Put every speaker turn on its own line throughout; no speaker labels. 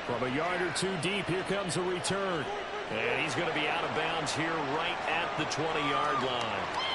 From a yard or two deep, here comes a return.
And he's going to be out of bounds here right at the 20-yard line.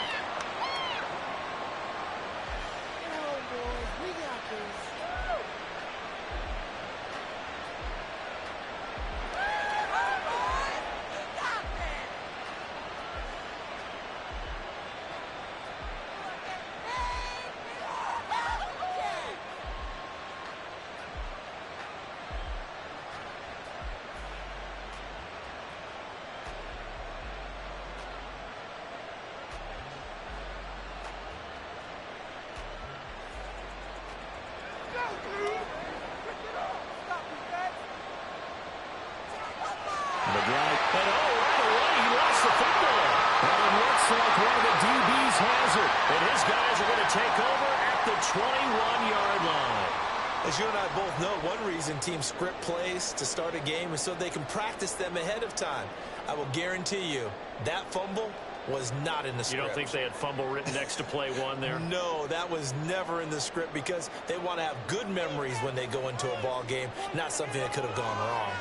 As you and I both know, one reason teams script plays to start a game is so they can practice them ahead of time. I will guarantee you that fumble was not in the script.
You don't think they had fumble written next to play one there?
No, that was never in the script because they want to have good memories when they go into a ball game, not something that could have gone wrong.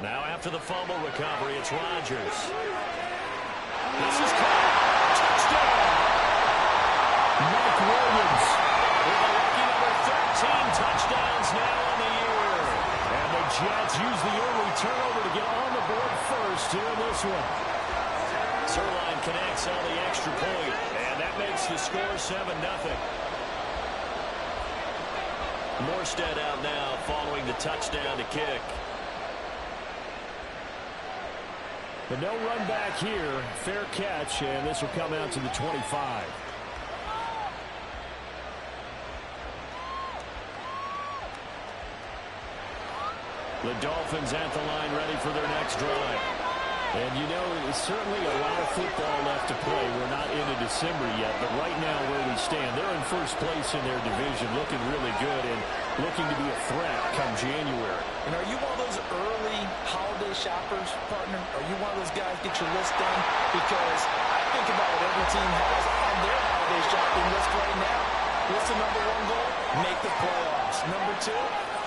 Now after the fumble recovery, it's Rodgers. This is caught. Touchdown!
Mike Williams
with a lucky number 13 touchdowns now on the year.
And the Jets use the early turnover to get on the board first here in this one.
Zuerlein connects on the extra point, and that makes the score 7-0. Morstead out now following the touchdown to kick.
But no run back here. Fair catch, and this will come out to the 25. The Dolphins at the line ready for their next drive. And you know, there's certainly a lot of football left to play. We're not into December yet, but right now where we stand, they're in first place in their division, looking really good and looking to be a threat come January.
And are you one of those early holiday shoppers, partner? Are you one of those guys get your list done? Because I think about what every team has on their holiday shopping list right now. What's the number one goal? Make the playoffs. Number two,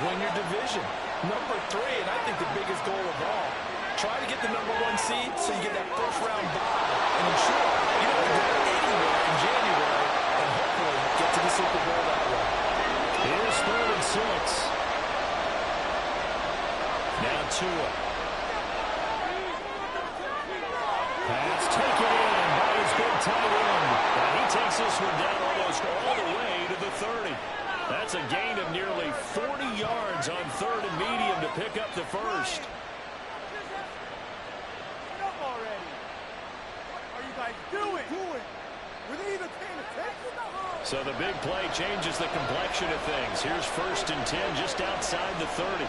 win your division. Number three, and I think the biggest goal of all, try to get the number one seed so you get that first round bye and ensure you don't go anywhere in January and hopefully get to the Super Bowl that way.
Here's 3rd and 6.
Now Tua.
Pass taken in by his big tight end.
And he takes this one down almost all the way to the 30. That's a gain of nearly 40 yards on 3rd and medium to pick up the first. So the big play changes the complexion of things. Here's 1st and 10 just outside the 30.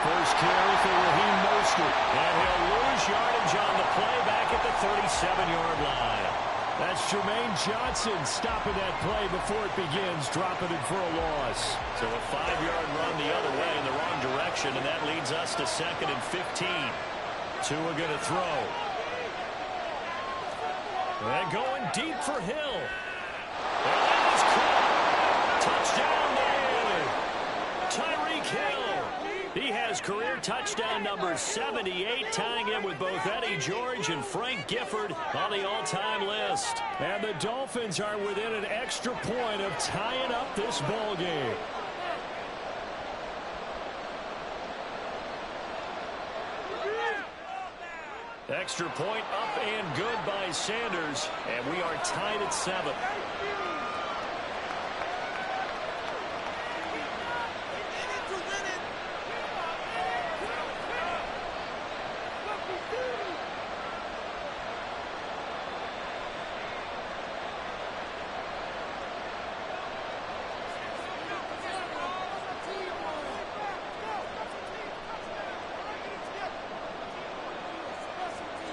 First carry for Raheem Mostert.
And he'll lose yardage on the play back at the 37-yard line.
That's Jermaine Johnson stopping that play before it begins, dropping it for a loss.
So a 5-yard run the other way in the wrong direction, and that leads us to 2nd and 15.
Tua going to throw.
And going deep for Hill. And that was caught. Touchdown Miami. Tyreek Hill. He has career touchdown number 78, tying him with both Eddie George and Frank Gifford on the all-time list.
And the Dolphins are within an extra point of tying up this ball game.
Extra point up and good by Sanders, and we are tied at 7.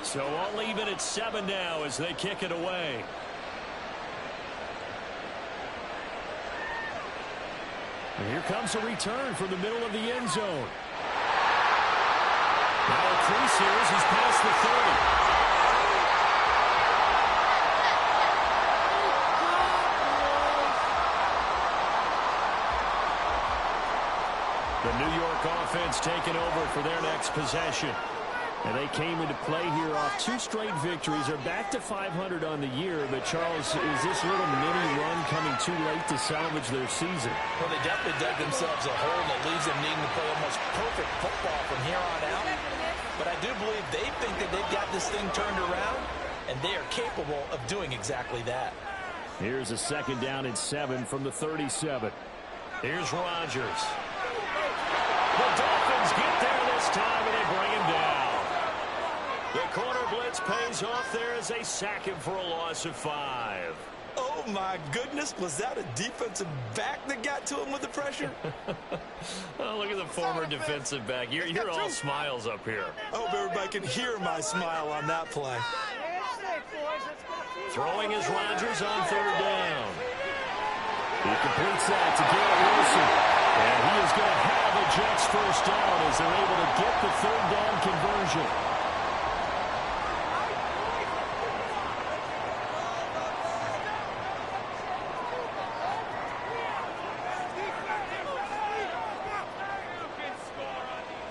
So all even at 7 now as they kick it away.
And here comes a return from the middle of the end zone. Now a crease here as he's past the 30. The New York offense taking over for their next possession. And they came into play here off 2 straight victories. They're back to 500 on the year. But, Charles, is this little mini run coming too late to salvage their season?
Well, they definitely dug themselves a hole that leaves them needing to play almost perfect football from here on out. But I do believe they think that they've got this thing turned around, and they are capable of doing exactly that.
Here's a 2nd down and 7 from the 37.
Here's Rodgers. The Dolphins get there this time, and they bring him down. The corner blitz pays off there as they sack him for a loss of 5.
Oh, my goodness. Was that a defensive back that got to him with the pressure?
Oh, look at the former defensive back. You're all smiles up here.
I hope everybody can hear my smile on that play.
Throwing is Rodgers on 3rd down.
He completes that to Garrett Wilson. And he is going to have a Jets 1st down as they're able to get the 3rd down conversion.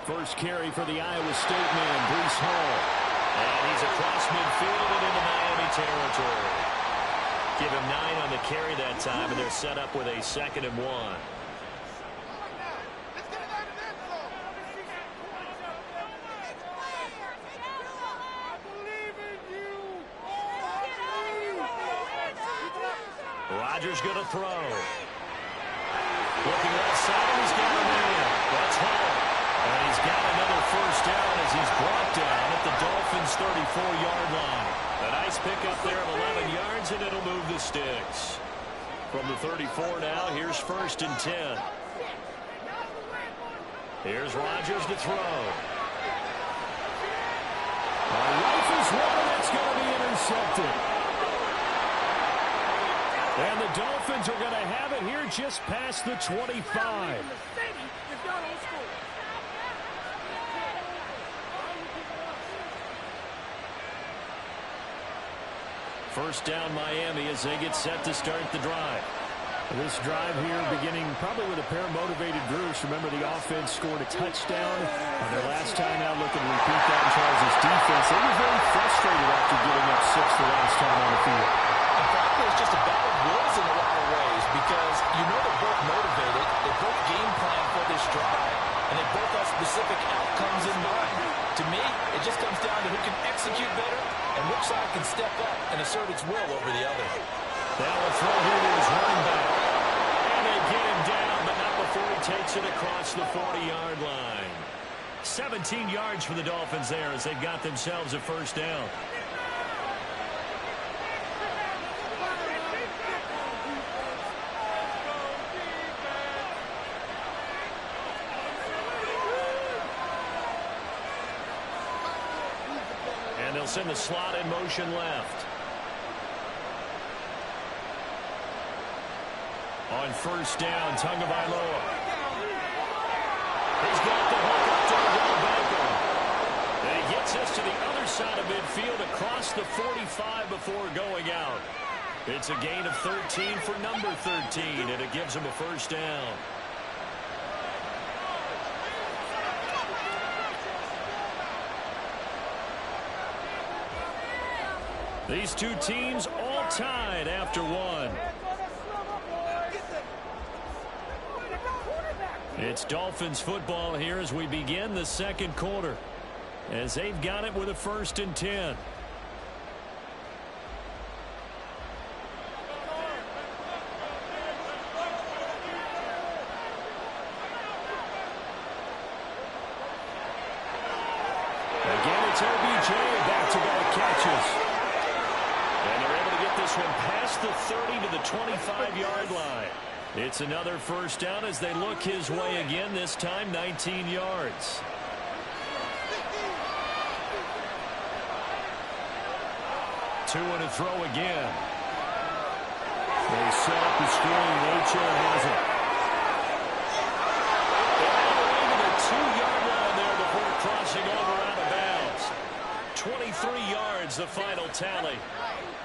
First carry for the Iowa State man, Breece Hall.
And he's across midfield and into Miami territory. Give him 9 on the carry that time, and they're set up with a 2nd and 1. Rodgers going to throw. Looking left side, and he's got a man. That's Hall. And he's got another 1st down as he's brought down at the Dolphins' 34-yard line. A nice pickup there of 11 yards, and it'll move the sticks. From the 34 now, here's 1st and 10. Here's Rodgers to throw.
Rifles one, that's going to be intercepted. And the Dolphins are going to have it here just past the 25. First down Miami as they get set to start the drive. This drive here beginning probably with a pair of motivated groups. Remember, the offense scored a touchdown on their last time out. Looking to repeat that in Charles' defense. They were very frustrated after giving up 6 the last time on the field.
And frankly, it's just a battle of wills in a lot of ways because you know they're both motivated. They both game plan for this drive, and they both have specific outcomes in mind. To me, it just comes down to who can execute better and which side can step up and assert its will over the other.
Now a throw here to his running back.
And they get him down, but not before he takes it across the 40-yard line. 17 yards for the Dolphins there as they've got themselves a 1st down. And they'll send the slot in motion left. On 1st down, Tagovailoa. He's got the hook up to Odell Beckham. And he gets us to the other side of midfield across the 45 before going out. It's a gain of 13 for number 13, and it gives him a 1st down. These two teams all tied after 1. It's Dolphins football here as we begin the 2nd quarter, as they've got it with a 1st and 10. Again, it's OBJ, back-to-back catches. And they're able to get this one past the 30 to the 25-yard line. It's another 1st down as they look his way again, this time 19 yards. Two and a throw again.
They set up the screen. Achane has it.
Into the 2-yard line there before crossing over out of bounds. 23 yards, the final tally.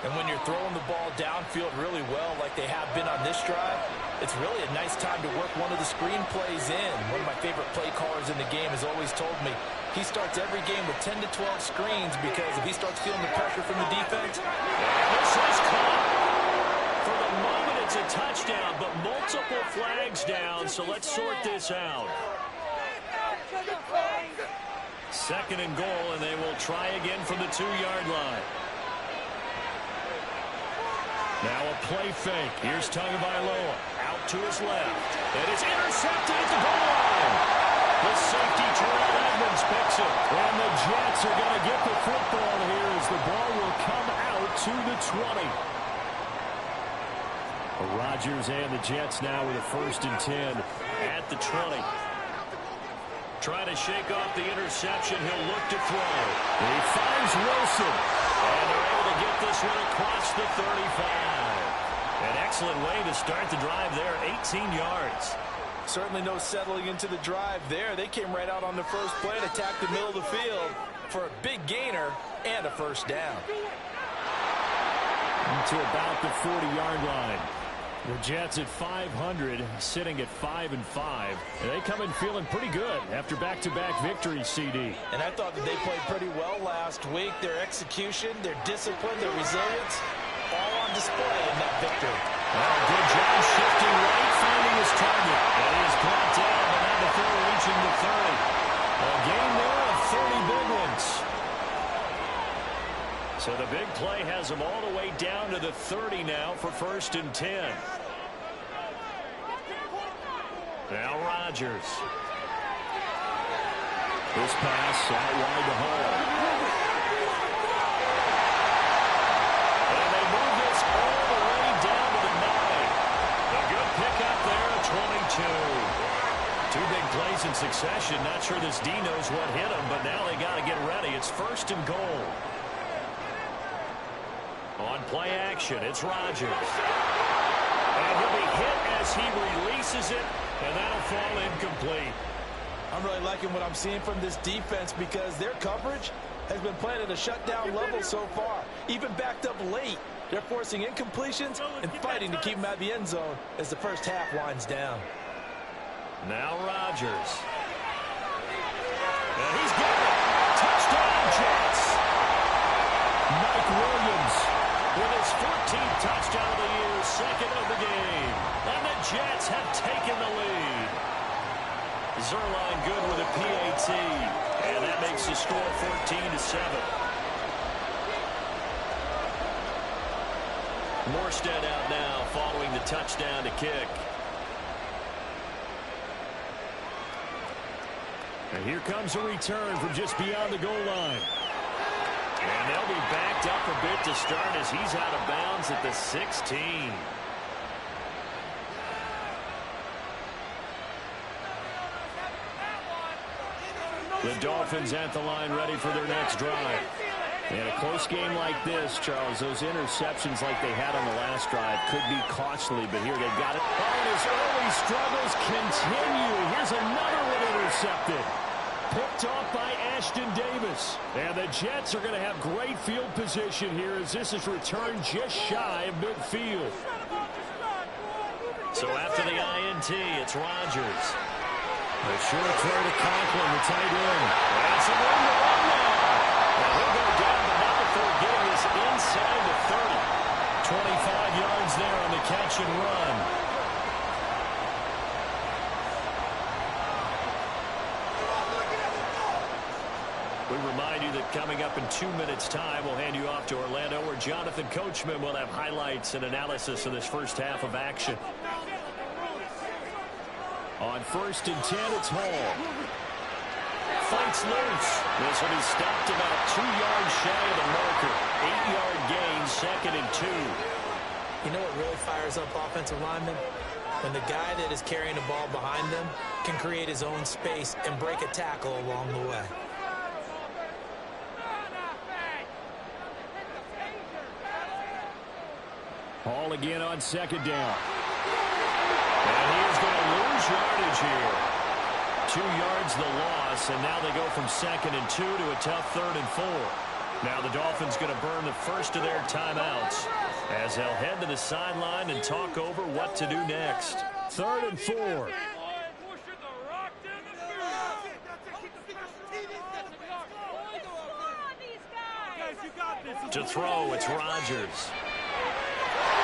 And when you're throwing the ball downfield really well like they have been on this drive, It's really a nice time to work one of the screenplays in. One of my favorite play callers in the game has always told me he starts every game with 10 to 12 screens because if he starts feeling the pressure from the defense,
this is caught. For the moment, it's a touchdown, but multiple flags down, so let's sort this out. 2nd and goal, and they will try again from the 2-yard line. Now a play fake. Here's Tagovailoa out to his left. It is intercepted at the goal line. The safety, Terrell Edmonds, picks it. And the Jets are going to get the football here as the ball will come out to the 20. Rodgers and the Jets now with a 1st and 10 at the 20. Trying to shake off the interception. He'll look to throw. He finds Wilson. And they're able to get this one across the 35. An excellent way to start the drive there, 18 yards.
Certainly no settling into the drive there. They came right out on the first play and attacked the middle of the field for a big gainer and a 1st down.
To about the 40-yard line. The Jets at 500, sitting at 5-5. And they come in feeling pretty good after back-to-back victories, CD.
And I thought that they played pretty well last week. Their execution, their discipline, their resilience, all on display in that victory.
Good job shifting right, finding his target. And he is brought down, but not before reaching the 30. A gain there of 30 big ones. So the big play has him all the way down to the 30 now for 1st and 10. Now Rodgers. This pass out wide to Hall. And they move this all the way down to the 9. A good pickup there at 22. 2 big plays in succession. Not sure this D knows what hit him, but now they got to get ready. It's 1st and goal. On play action, it's Rodgers. And he'll be hit as he releases it, and that'll fall incomplete.
I'm really liking what I'm seeing from this defense because their coverage has been playing at a shutdown level so far. Even backed up late, they're forcing incompletions and fighting to keep them out of the end zone as the first half winds down.
Now Rodgers. And he's got it. Touchdown, Jets. Mike Williams with his 14th touchdown of the year, 2nd of the game. And the Jets have taken the lead. Zuerlein good with a PAT. And that makes the score 14-7. Morstead out now following the touchdown to kick. And here comes a return from just beyond the goal line. And they'll be backed up a bit to start as he's out of bounds at the 16. The Dolphins at the line ready for their next drive. In a close game like this, Charles, those interceptions like they had on the last drive could be costly, but here they've got it. Oh, and his early struggles continue. Here's another one intercepted. Picked off by Ashton Davis. And the Jets are going to have great field position here as this is returned just shy of midfield. So after the INT, it's Rodgers. A short throw to Conklin, the tight end. That's a room to run now. And he'll go down, but not before getting this inside the 30. 25 yards there on the catch and run. We remind you that coming up in 2 minutes' time, we'll hand you off to Orlando, where Jonathan Coachman will have highlights and analysis of this first half of action. On 1st and 10, it's Hall. Fights loose. This one is stopped about 2 yards shy of the marker. 8-yard gain, 2nd and 2.
You know what really fires up offensive linemen? When the guy that is carrying the ball behind them can create his own space and break a tackle along the way.
Hall again on 2nd down.
And he is going to lose yardage here. 2 yards the loss, and now they go from 2nd and 2 to a tough 3rd and 4. Now the Dolphins going to burn the first of their timeouts as they'll head to the sideline and talk over what to do next.
3rd and 4.
To throw, it's Rodgers.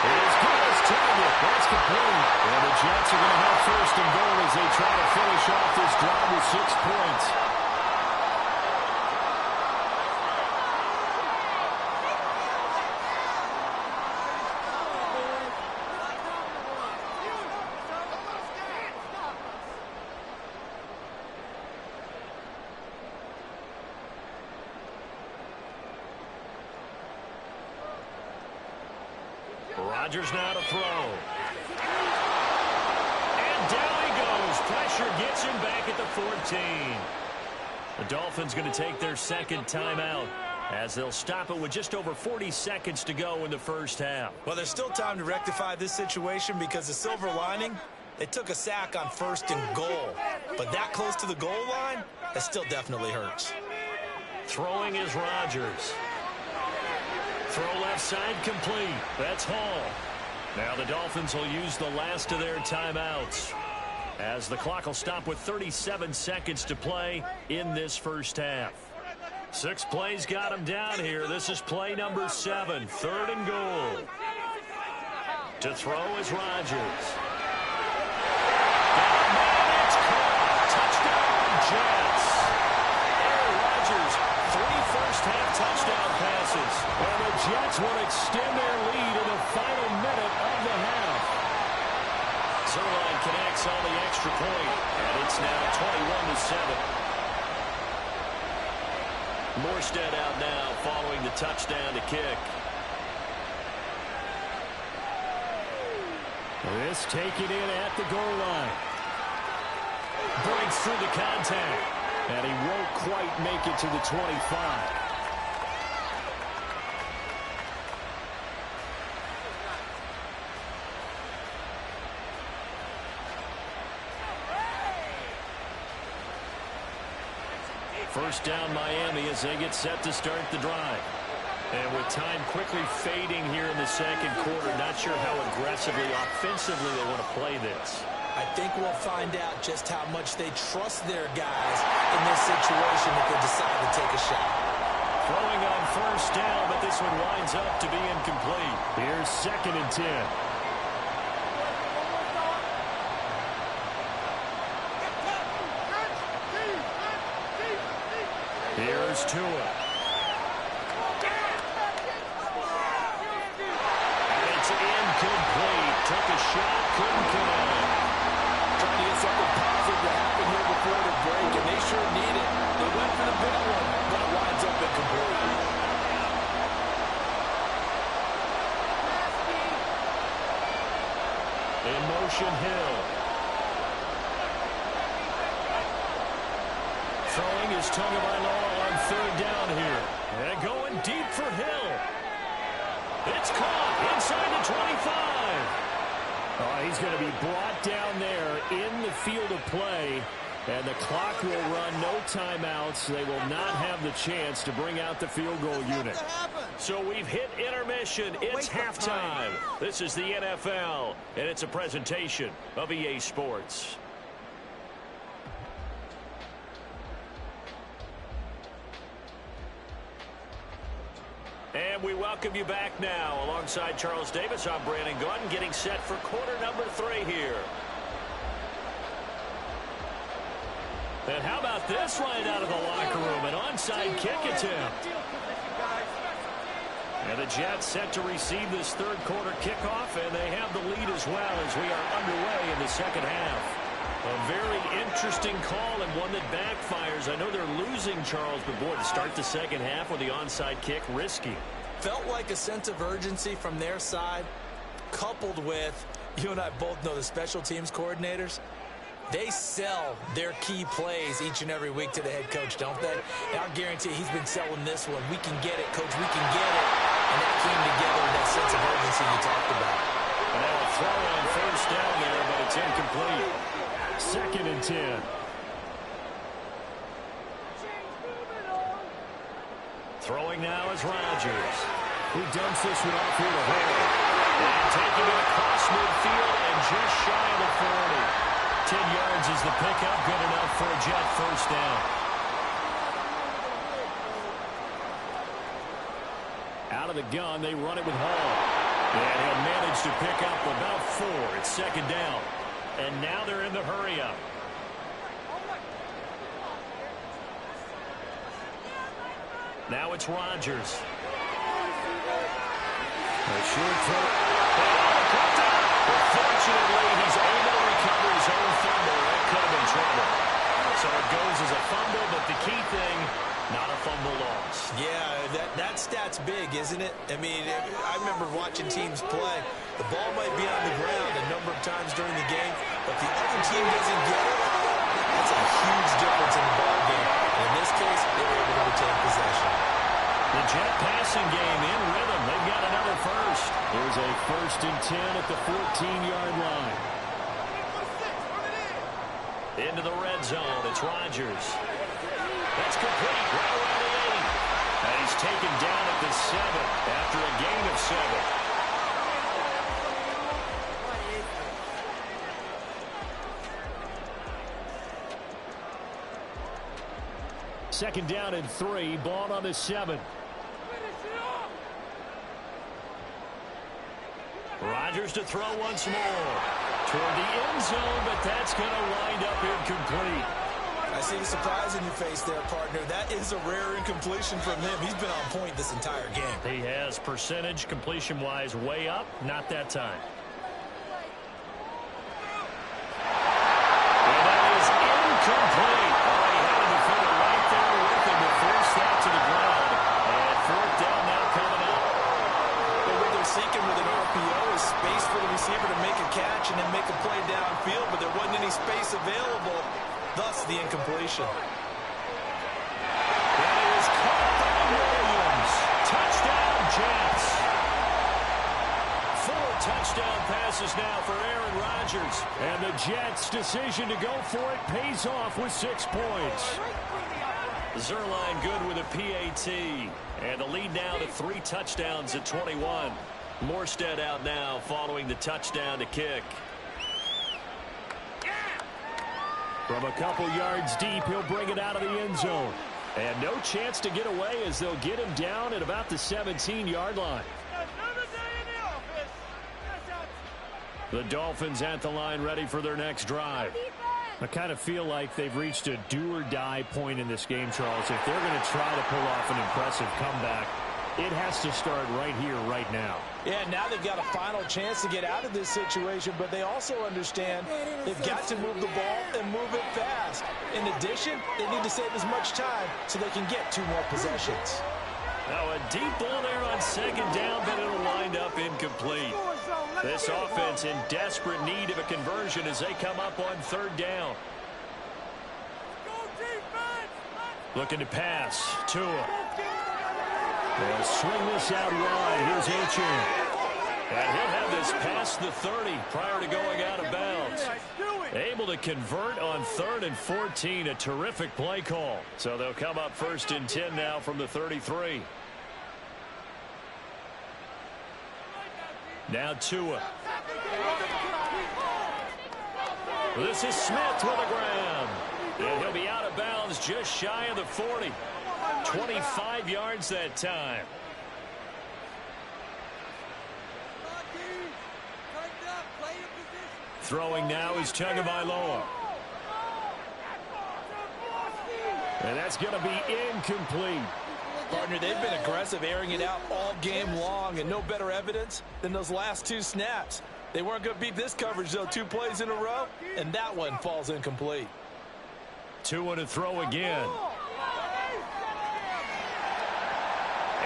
As good as target. That's complete. And the Jets are going to have 1st and goal as they try to finish off this drive with 6 points.
Rodgers now to throw. And down he goes. Pressure gets him back at the 14. The Dolphins going to take their 2nd timeout as they'll stop it with just over 40 seconds to go in the first half.
Well, there's still time to rectify this situation because the silver lining, they took a sack on 1st and goal. But that close to the goal line, that still definitely hurts.
Throwing is Rodgers. Throw left side complete. That's Hall. Now the Dolphins will use the last of their timeouts as the clock will stop with 37 seconds to play in this first half. 6 plays got him down here. This is play number 7. 3rd and goal. To throw is Rodgers. It's caught. Touchdown, Jets. Aaron Rodgers, 3 first-half touchdown passes.
And the Jets will extend their lead in the final minute of the half.
Zerline connects on the extra point, and it's now 21-7. Morstead out now following the touchdown to kick.
This taken in at the goal line.
Breaks through the contact.
And he won't quite make it to the 25.
First down Miami as they get set to start the drive. And with time quickly fading here in the 2nd quarter, not sure how aggressively, offensively they want to play this.
I think we'll find out just how much they trust their guys in this situation if they decide to take a shot.
Throwing on 1st down, but this one winds up to be incomplete.
Here's 2nd and 10.
Here's Tua. And it's incomplete. Took a shot, couldn't connect.
Trying to get something positive to happen here before the break, and they sure need it. They went for the big one, but it winds up incomplete.
In motion, Hill. Throwing is Tagovailoa on 3rd down here. And going deep for Hill. It's caught inside the 25.
Oh, he's going to be brought down there in the field of play. And the clock will run, no timeouts. They will not have the chance to bring out the field goal unit.
So we've hit intermission. It's halftime. This is the NFL, and it's a presentation of EA Sports. And we welcome you back now. Alongside Charles Davis, I'm Brandon Gaudin, getting set for quarter number 3 here. And how about this right out of the locker room? An onside kick attempt. And the Jets set to receive this 3rd quarter kickoff, and they have the lead as well as we are underway in the 2nd half. A very interesting call and one that backfires. I know they're losing, Charles, but boy, to start the 2nd half with the onside kick, risky.
Felt like a sense of urgency from their side, coupled with, you and I both know the special teams coordinators, they sell their key plays each and every week to the head coach, don't they? And I'll guarantee he's been selling this one. We can get it, coach, we can get it. And that came together with that sense of urgency you talked about.
And now a throw on 1st down there, but it's incomplete.
2nd and 10.
Throwing now is Rodgers.
He dumps this one off here to Hall.
And taking it across midfield and just shy of the 40. 10 yards is the pickup. Good enough for a Jet first down.
Out of the gun, they run it with Hall. And he'll manage to pick up about 4. It's second down.
And now they're in the hurry-up. Now it's Rodgers.
A short throw.
Fortunately, he's able to recover his own fumble. That could have been trouble. So it goes as a fumble, but the key thing, not a fumble loss.
Yeah, that stat's big, isn't it? I mean, I remember watching teams play. The ball might be on the ground a number of times during the game, but the other team doesn't get it. That's a huge difference in the ball game. In this case, they were able to retain possession.
The Jet passing game in rhythm. They've got another first.
Here's a 1st and 10 at the 14-yard line.
Into the red zone. It's Rodgers. That's complete right around the 8. And he's taken down at the 7 after a gain of 7.
Second down and 3. Ball on the 7.
Rodgers to throw once more. Toward the end zone, but that's going to wind up incomplete.
I see the surprise in your face there, partner. That is a rare incompletion from him. He's been on point this entire game.
He has percentage completion-wise way up. Not that time. And that is incomplete. Oh, he had a defender right there with him to force that to the ground. And 4th down now coming up.
But what they're seeking with an RPO is space for the receiver to make a catch and then make a play downfield, but there wasn't any space available, thus the incompletion.
That is caught by Williams. Touchdown, Jets. 4 touchdown passes now for Aaron Rodgers.
And the Jets' decision to go for it pays off with 6 points.
Zuerlein good with a PAT. And the lead now to 3 touchdowns at 21. Morstead out now following the touchdown to kick.
From a couple yards deep, he'll bring it out of the end zone. And no chance to get away as they'll get him down at about the 17-yard line. The Dolphins at the line ready for their next drive. I kind of feel like they've reached a do-or-die point in this game, Charles. If they're going to try to pull off an impressive comeback, it has to start right here, right now.
Yeah, now they've got a final chance to get out of this situation, but they also understand they've got to move the ball and move it fast. In addition, they need to save as much time so they can get 2 more possessions.
Now a deep ball there on 2nd down, but it'll wind up incomplete. This offense in desperate need of a conversion as they come up on 3rd down. Looking to pass. Tua.
They'll swing this out wide. Here's Achane.
And he'll have this past the 30 prior to going out of bounds. Able to convert on 3rd and 14. A terrific play call. So they'll come up 1st and 10 now from the 33. Now Tua. This is Smith with the ground. And he'll be out of bounds just shy of the 40. 25 yards that time. Throwing now is Tagovailoa.
And that's going to be incomplete.
Partner, they've been aggressive, airing it out all game long, and no better evidence than those last 2 snaps. They weren't going to beat this coverage, though, 2 plays in a row, and that one falls incomplete.
Tua to throw again.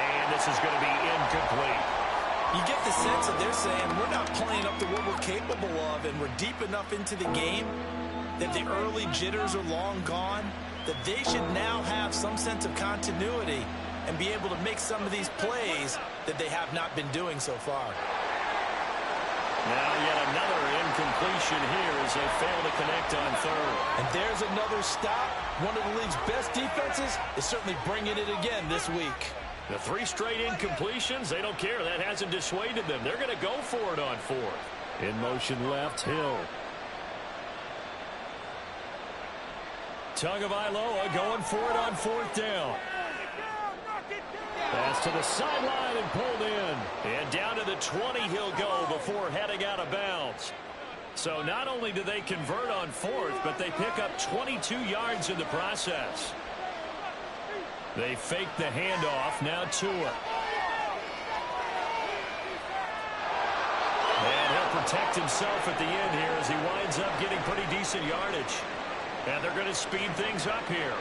And this is going to be incomplete.
You get the sense that they're saying we're not playing up to what we're capable of, and we're deep enough into the game that the early jitters are long gone, that they should now have some sense of continuity and be able to make some of these plays that they have not been doing so far.
Now yet another incompletion here as they fail to connect on 3rd.
And there's another stop. One of the league's best defenses is certainly bringing it again this week.
The 3 straight incompletions, they don't care. That hasn't dissuaded them. They're going to go for it on 4th.
In motion left, Hill.
Tagovailoa going for it on 4th down. Pass to the sideline and pulled in. And down to the 20 he'll go before heading out of bounds. So not only do they convert on 4th, but they pick up 22 yards in the process. They fake the handoff. Now Tua. And he'll protect himself at the end here as he winds up getting pretty decent yardage. And they're going to speed things up here.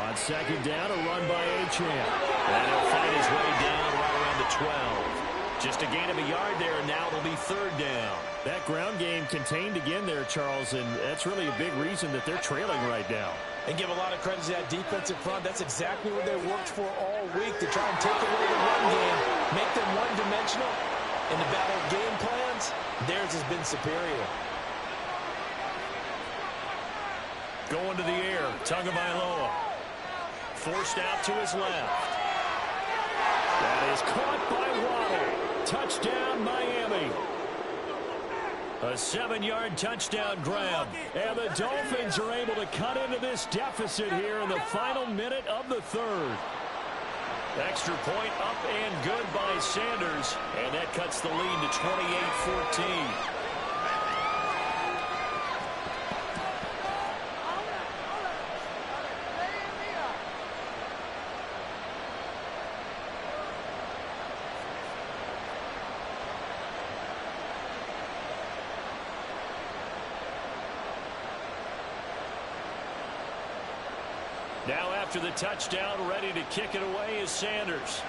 On 2nd down, a run by Achane.
And he'll find his way down right around the 12. Just a gain of a yard there, and now it'll be 3rd down.
That ground game contained again there, Charles, and that's really a big reason that they're trailing right now.
And give a lot of credit to that defensive front. That's exactly what they worked for all week, to try and take away the run game, make them one-dimensional. In the battle of game plans, theirs has been superior.
Going to the air, Tagovailoa. Forced out to his left.
That is caught by Waddle. Touchdown, Miami.
A 7-yard touchdown grab.
And the Dolphins are able to cut into this deficit here in the final minute of the 3rd.
Extra point up and good by Sanders. And that cuts the lead to 28-14. Now after the touchdown, ready to kick it away is Sanders.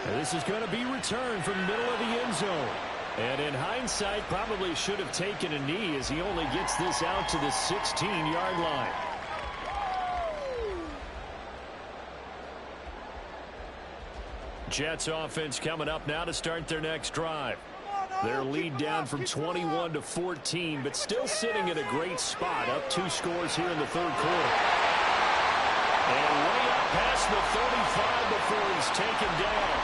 And this is going to be returned from the middle of the end zone. And in hindsight, probably should have taken a knee as he only gets this out to the 16-yard line.
Jets offense coming up now to start their next drive.
Their lead down from 21 to 14, but still sitting in a great spot, up 2 scores here in the 3rd quarter.
And way up past the 35 before he's taken down.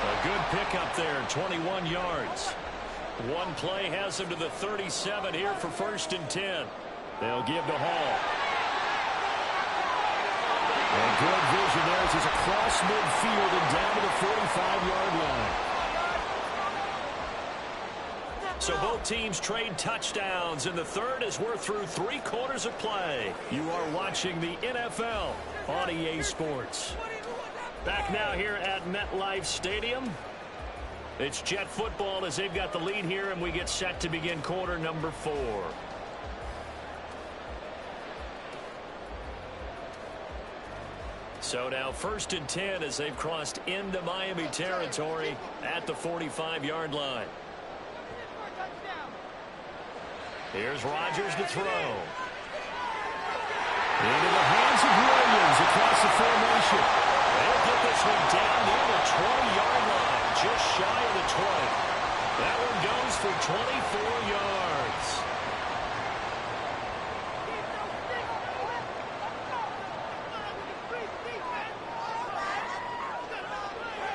A good pickup there, 21 yards. One play has him to the 37 here for 1st and 10.
They'll give to Hall. And good vision there as he's across midfield and down to the 45-yard line.
So both teams trade touchdowns in the 3rd as we're through 3 quarters of play.
You are watching the NFL on EA Sports.
Back now here at MetLife Stadium. It's Jet football as they've got the lead here, and we get set to begin quarter number 4. So now 1st and 10 as they've crossed into Miami territory at the 45-yard line. Here's Rodgers to throw.
Into the hands of Williams across the formation.
They'll get this one down near the 20-yard line, just shy of the 20. That one goes for 24 yards.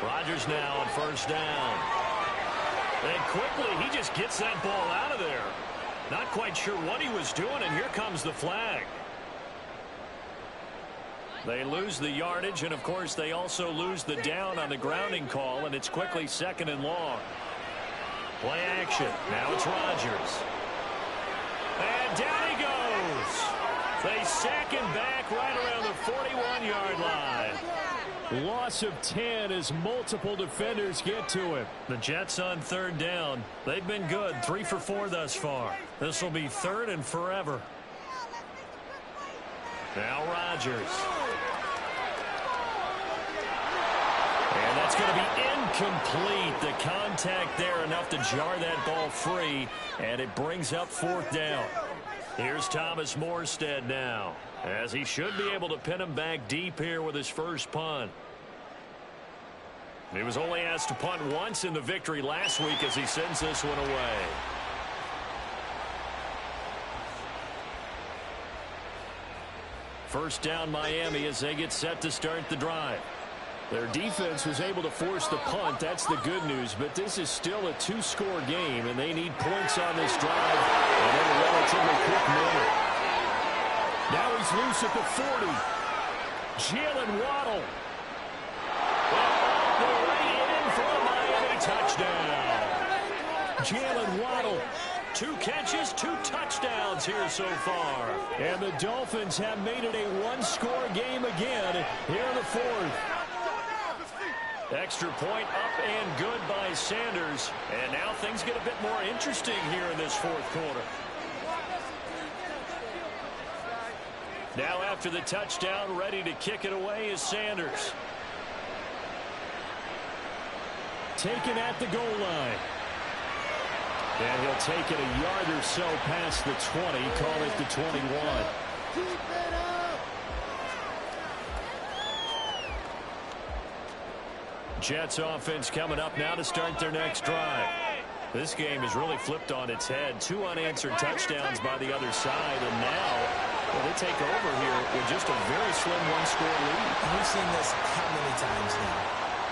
Rodgers now on 1st down. And quickly, he just gets that ball out of there. Not quite sure what he was doing, and here comes the flag. They lose the yardage, and of course they also lose the down on the grounding call, and it's quickly 2nd and long. Play action. Now it's Rodgers. And down he goes. They sack him back right around the 41-yard line.
Loss of 10 as multiple defenders get to him.
The Jets on 3rd down. They've been good, 3 for 4 thus far. This will be 3rd and forever. Now Rodgers. And that's going to be incomplete. The contact there enough to jar that ball free, and it brings up 4th down. Here's Thomas Morstead now, as he should be able to pin him back deep here with his first punt. He was only asked to punt once in the victory last week as he sends this one away.
First down Miami as they get set to start the drive. Their defense was able to force the punt. That's the good news. But this is still a two-score game, and they need points on this drive and in a relatively quick manner. Now he's loose at the 40. Jalen Waddle. And all the way in for a Miami touchdown. Jalen Waddle. 2 catches, 2 touchdowns here so far. And the Dolphins have made it a one-score game again here in the fourth. Extra point up and good by Sanders. And now things get a bit more interesting here in this fourth quarter. Now after the touchdown, ready to kick it away is Sanders. Taken at the goal line. And he'll take it a yard or so past the 20, call it the 21. Jets offense coming up now to start their next drive. This game is really flipped on its head. 2 unanswered touchdowns by the other side, and now they take over here with just a very slim one-score lead.
We've seen this how many times now?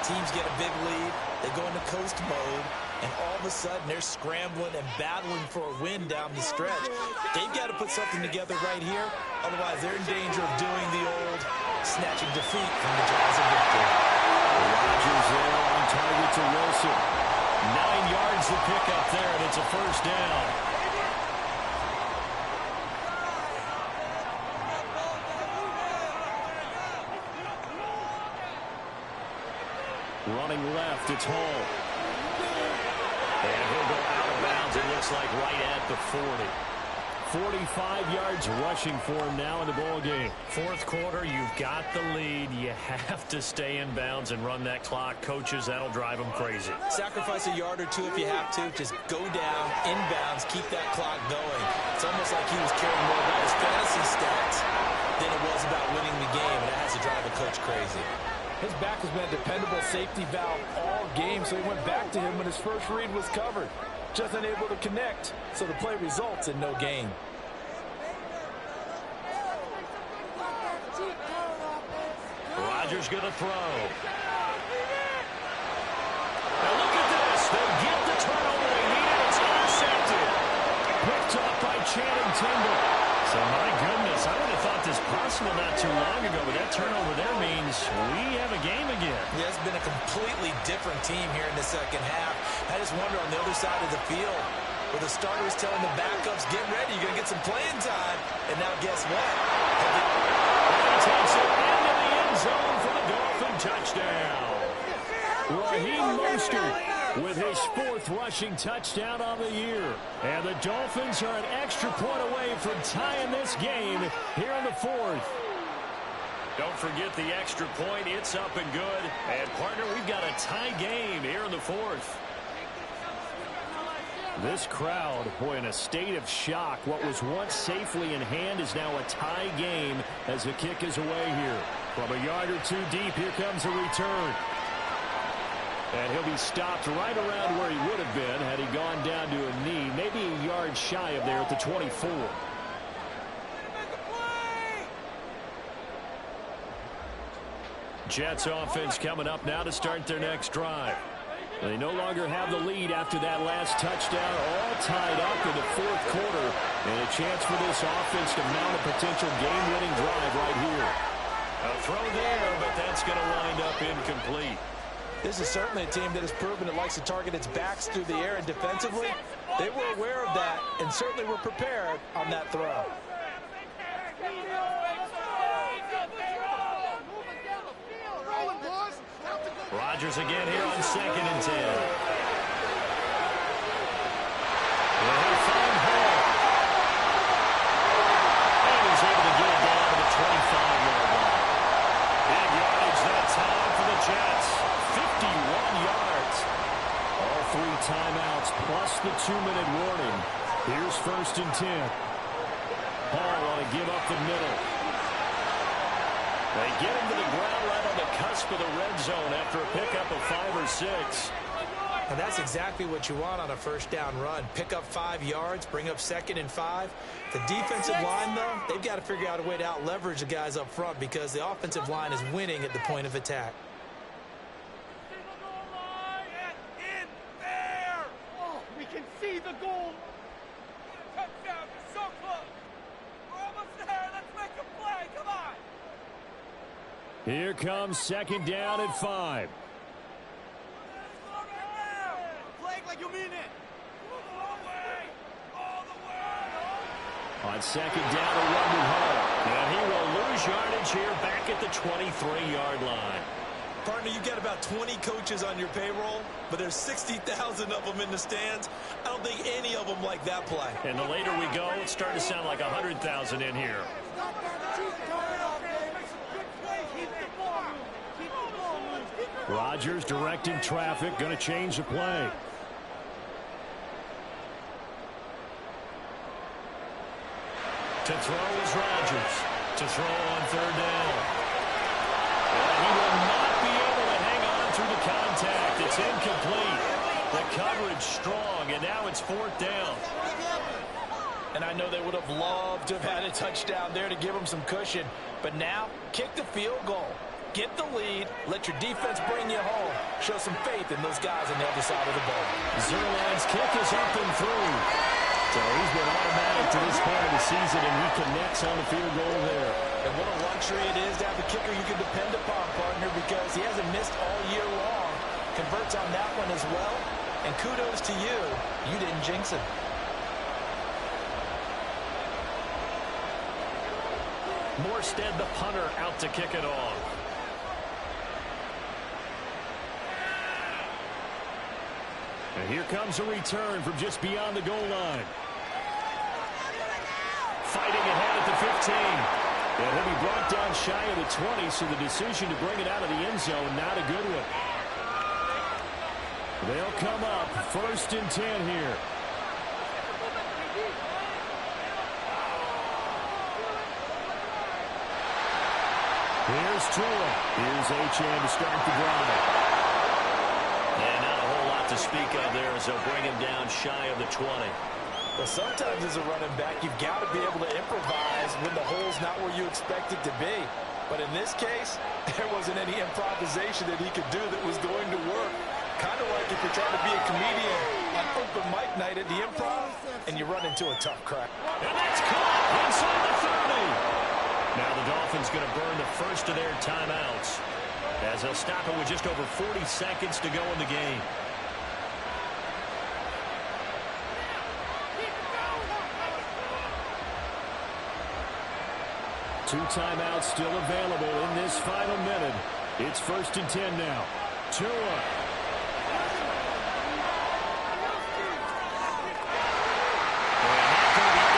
Teams get a big lead, they go into coast mode, and all of a sudden they're scrambling and battling for a win down the stretch. They've got to put something together right here, otherwise they're in danger of doing the old snatching defeat from the jaws of victory.
Rodgers there on target to Wilson. 9 yards to pick up there, and it's a first down. Running left, it's Hall. And he'll go out of bounds, it looks like right at the 40. 45 yards rushing for him now in the ball game.
Fourth quarter, you've got the lead. You have to stay in bounds and run that clock. Coaches, that'll drive them crazy.
Sacrifice a yard or 2 if you have to. Just go down, inbounds, keep that clock going. It's almost like he was caring more about his fantasy stats than it was about winning the game, and that has to drive a coach crazy.
His back has been a dependable safety valve all game, so he went back to him when his first read was covered. Just unable to connect, so the play results in no gain.
Rodgers going to throw. Now look at this. They get the turnover they needed. It's intercepted.
Picked up by Channing Tindall.
So, my goodness, I would have thought this possible not too long ago, but that turnover there means we have a game again.
Yeah, it's been a completely different team here in the second half. I just wonder on the other side of the field, where the starters telling the backups, get ready, you're going to get some playing time. And now guess what?
He takes it into the end zone for the Dolphin touchdown.
Raheem Mostert with his 4th rushing touchdown on the year. And the Dolphins are an extra point away from tying this game here in the 4th.
Don't forget the extra point. It's up and good. And, partner, we've got a tie game here in the 4th.
This crowd, boy, in a state of shock. What was once safely in hand is now a tie game as the kick is away here. From a yard or 2 deep, here comes a return. And he'll be stopped right around where he would have been had he gone down to a knee, maybe a yard shy of there at the 24. Jets offense coming up now to start their next drive. They no longer have the lead after that last touchdown, all tied up in the fourth quarter. And a chance for this offense to mount a potential game-winning drive right here.
A throw there, but that's going to wind up incomplete.
This is certainly a team that has proven it likes to target its backs through the air, and defensively, they were aware of that and certainly were prepared on that throw.
Rodgers again here on 2nd and 10.
Well, he'll find Hall.
And he's able to get it down to the 25-yard line. Big yardage that time for the Jets. 51 yards.
All 3 timeouts plus the 2-minute warning. Here's 1st and 10. Hall want to give up the middle.
They get him to the ground right on the cusp of the red zone after a pickup of 5 or 6.
And that's exactly what you want on a first down run. Pick up 5 yards, bring up 2nd and 5. The defensive line, though, they've got to figure out a way to out-leverage the guys up front because the offensive line is winning at the point of attack.
We can see the goal. Touchdown, we're so close. We're almost there. Let's make a play. Come on.
Here comes 2nd down and 5.
Like you mean it. All the way.
On 2nd down, a run to home.
And he will lose yardage here back at the 23-yard line.
Partner, you got about 20 coaches on your payroll, but there's 60,000 of them in the stands. I don't think any of them like that play.
And the later we go, it's starting to sound like 100,000 in here.
Rodgers directing traffic, going to change the play.
To throw is Rodgers. To throw on 3rd down. And he will not be able to hang on through the contact. It's incomplete. The coverage strong, and now it's 4th down.
And I know they would have loved to have had a touchdown there to give them some cushion. But now, kick the field goal. Get the lead. Let your defense bring you home. Show some faith in those guys on the other side of the ball.
Zuerlein's kick is up and through. So he's been automatic to this point of the season, and he connects on the field goal there.
And what a luxury it is to have a kicker you can depend upon, partner, because he hasn't missed all year long. Converts on that one as well. And kudos to you. You didn't jinx him.
Morstead, the punter, out to kick it off.
And here comes a return from just beyond the goal line.
Fighting ahead at the 15.
And he'll be brought down shy of the 20, so the decision to bring it out of the end zone, not a good one. They'll come up 1st and 10 here. Here's Tua. Here's Achane to start the drive.
And not a whole lot to speak of there as they'll bring him down shy of the 20.
But sometimes as a running back, you've got to be able to improvise when the hole's not where you expect it to be. But in this case, there wasn't any improvisation that he could do that was going to work. Kind of like if you're trying to be a comedian on open mic night at the Improv, and you run into a tough crack.
And that's caught inside the 30. Now the Dolphins going to burn the first of their timeouts as they'll stop it with just over 40 seconds to go in the game.
Two timeouts still available in this final minute. It's 1st and 10 now. Tua.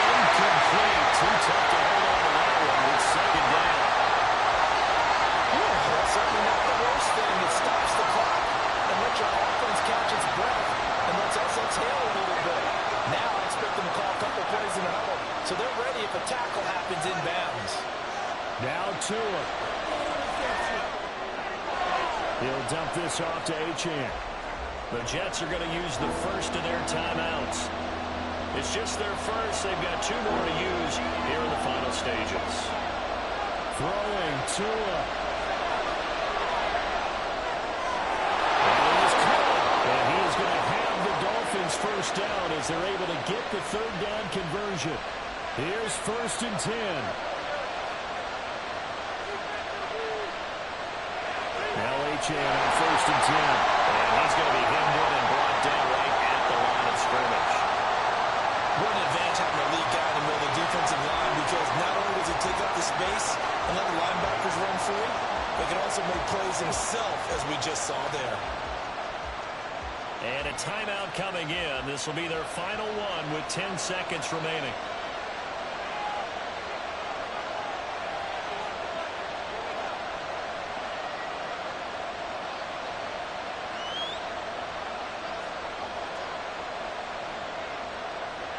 Incomplete. Too tough to hold on to that one. It's 2nd down.
That's certainly not the worst thing. It stops the clock and lets your offense catch its breath and lets us exhale a little bit. Now I expect them to call a couple plays in a huddle, so they're ready if a tackle happens inbounds.
Now Tua. He'll dump this off to Achane.
The Jets are going to use the first of their timeouts. It's just their first. They've got 2 more to use here in the final stages.
Throwing Tua. And he is going to have the Dolphins first down as they're able to get the 3rd down conversion. Here's 1st and 10. Now Achane on 1st and 10.
And he's going to be hemmed in and brought down right at the line of scrimmage.
What an advantage having a lead guy in the middle of the defensive line, because not only does he take up the space and let the linebackers run free, but can also make plays himself, as we just saw there.
And a timeout coming in. This will be their final one with 10 seconds remaining.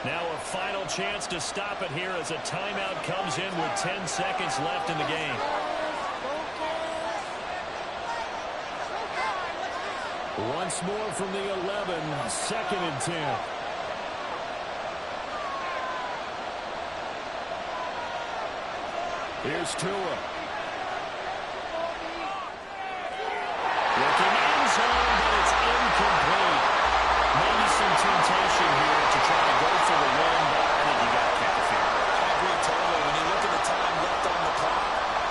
Now a final chance to stop it here as a timeout comes in with 10 seconds left in the game.
Once more from the 11, 2nd and 10. Here's Tua. Looking end zone, but it's incomplete. Maybe some temptation here to try to go for the win, but I think you got to kick the field goal.
I agree totally. When you look at the time left on the clock,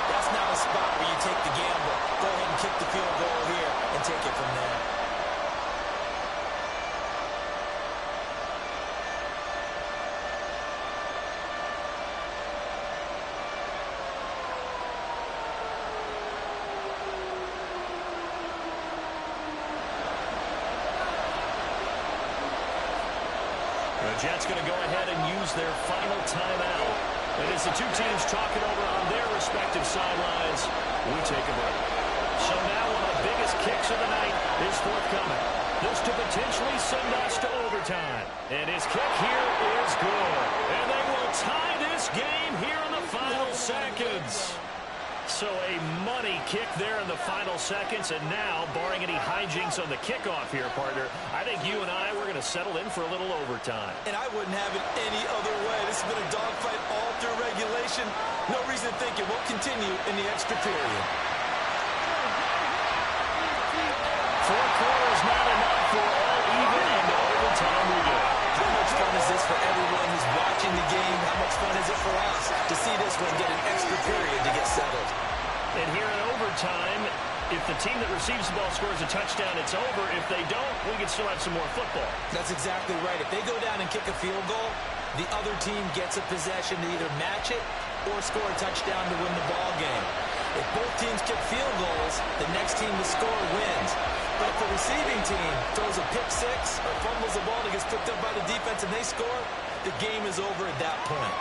that's not a spot where you take the gamble. Go ahead and kick the field goal here and take it from there.
The Jets going to go ahead and use their final timeout. And as the two teams talking over on their respective sidelines, we take a break. So now one of the biggest kicks of the night is forthcoming. This to potentially send us to overtime. And his kick here is good. And they will tie this game here in the final seconds. So a money kick there in the final seconds. And now, barring any hijinks on the kickoff here, partner, I think you and I, we're going to settle in for a little overtime.
And I wouldn't have it any other way. This has been a dogfight all through regulation. No reason to think it won't continue in the extra period.
4 quarters not enough for all even, and overtime we go.
How much fun is this for everyone who's watching the game? How much fun is it for us to see this one get an extra period to get settled?
And here in overtime, if the team that receives the ball scores a touchdown, it's over. If they don't, we can still have some more football.
That's exactly right. If they go down and kick a field goal, the other team gets a possession to either match it or score a touchdown to win the ball game. If both teams kick field goals, the next team to score wins. But if the receiving team throws a pick six or fumbles the ball that gets picked up by the defense and they score, the game is over at that point.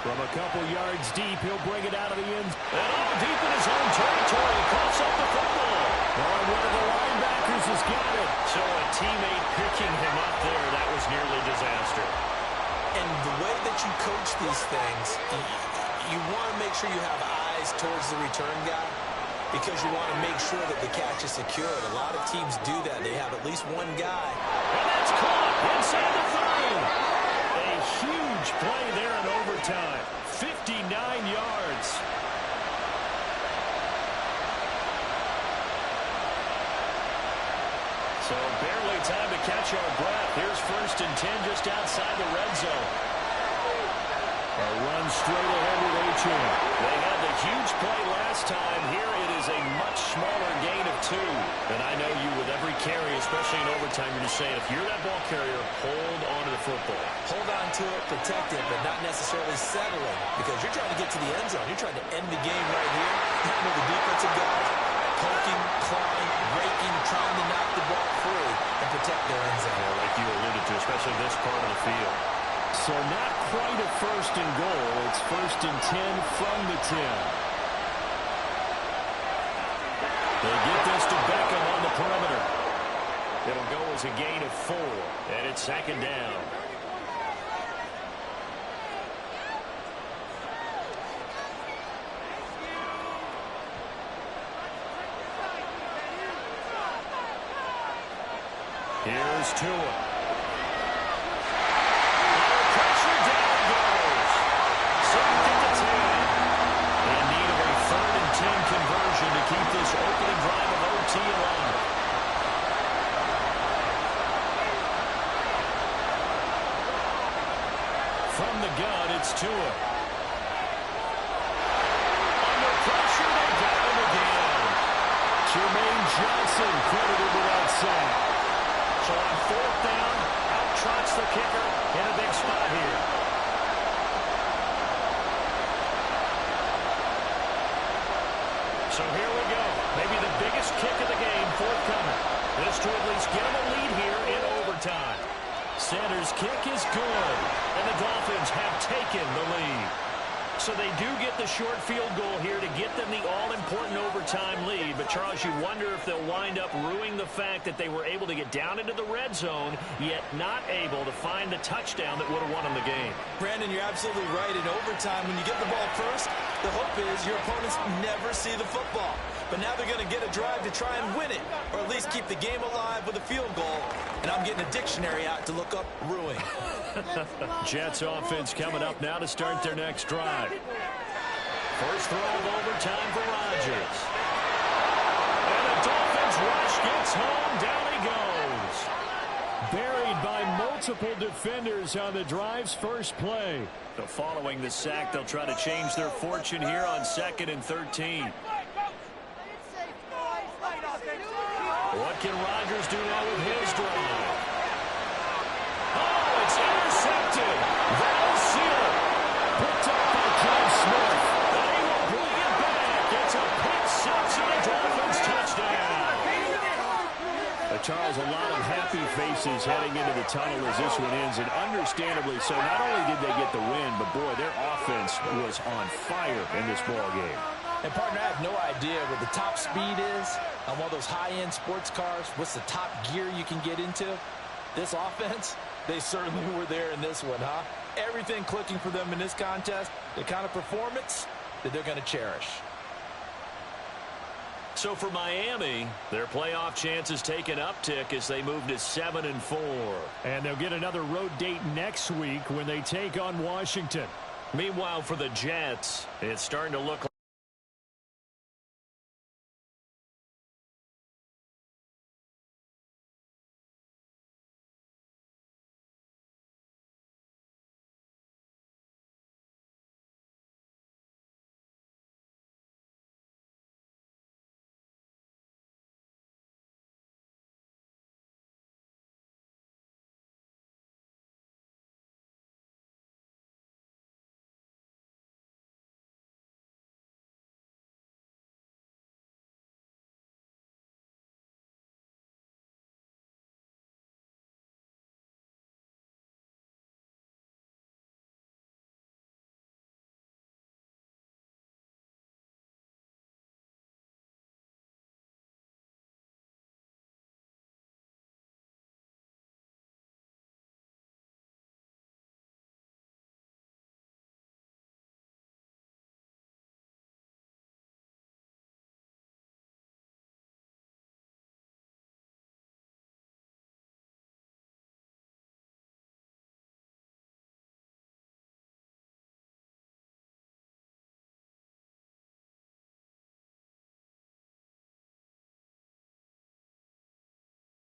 From a couple yards deep, he'll bring it out of the end.
And all deep in his own territory, coughs up the football.
Oh, one of the linebackers has got it.
So a teammate picking him up there, that was nearly disaster.
And the way that you coach these things, you want to make sure you have eyes towards the return guy because you want to make sure that the catch is secured. A lot of teams do that. They have at least one guy.
And that's caught inside the 30. A huge play there in overtime. 59 yards. So barely time to catch our breath. Here's 1st and 10 just outside the red zone.
A run straight ahead with Achane.
They had the huge play last time. Here it is a much smaller gain of 2. And I know you with every carry, especially in overtime, you're just saying, if you're that ball carrier, hold on to the football.
Hold on to it, protect it, but not necessarily settling because you're trying to get to the end zone. You're trying to end the game right here. Handle the defensive guys, poking, clawing, raking, trying to knock the ball free and protect their end zone.
Well, like you alluded to, especially this part of the field.
So not quite a 1st and goal. It's 1st and 10 from the 10.
They get this to Beckham on the perimeter. It'll go as a gain of 4, and it's 2nd down. Here's Tua. Pressure down goes. 2nd and 10. In need of a 3rd and 10 conversion to keep this opening drive of OT alive. From the gun, it's Tua. Under pressure, they got him again.
Jermaine Johnson credited with that sack.
So on 4th down, out trots the kicker in a big spot here. So here we go. Maybe the biggest kick of the game forthcoming. This to at least get them a lead here in overtime. Sanders' kick is good, and the Dolphins have taken the lead. So they do get the short field goal here to get them the all-important overtime lead. But, Charles, you wonder if they'll wind up ruining the fact that they were able to get down into the red zone, yet not able to find the touchdown that would have won them the game.
Brandon, you're absolutely right. In overtime, when you get the ball first, The hope is your opponents never see the football. But now they're going to get a drive to try and win it, or at least keep the game alive with a field goal. And I'm getting a dictionary out to look up ruin.
Jets offense coming up now to start their next drive. First throw of overtime for Rodgers. And the Dolphins rush gets home. Down he goes. Buried by multiple defenders on the drive's first play.
So following the sack, they'll try to change their fortune here on 2nd and 13.
What can Rodgers do now with his drive? Oh, it's intercepted. That'll seal it. Picked up by Kev Smith. And he will bring it back. It's a pick six and a Dolphins touchdown. Charles, a lot of happy faces heading into the tunnel as this one ends, and understandably so. Not only did they get the win, but boy, their offense was on fire in this ball game.
And, partner, I have no idea what the top speed is on one of those high-end sports cars. What's the top gear you can get into? This offense, they certainly were there in this one, huh? Everything clicking for them in this contest, the kind of performance that they're going to cherish.
So for Miami, their playoff chances take an uptick as they move to 7-4.
And they'll get another road date next week when they take on Washington.
Meanwhile, for the Jets, it's starting to look like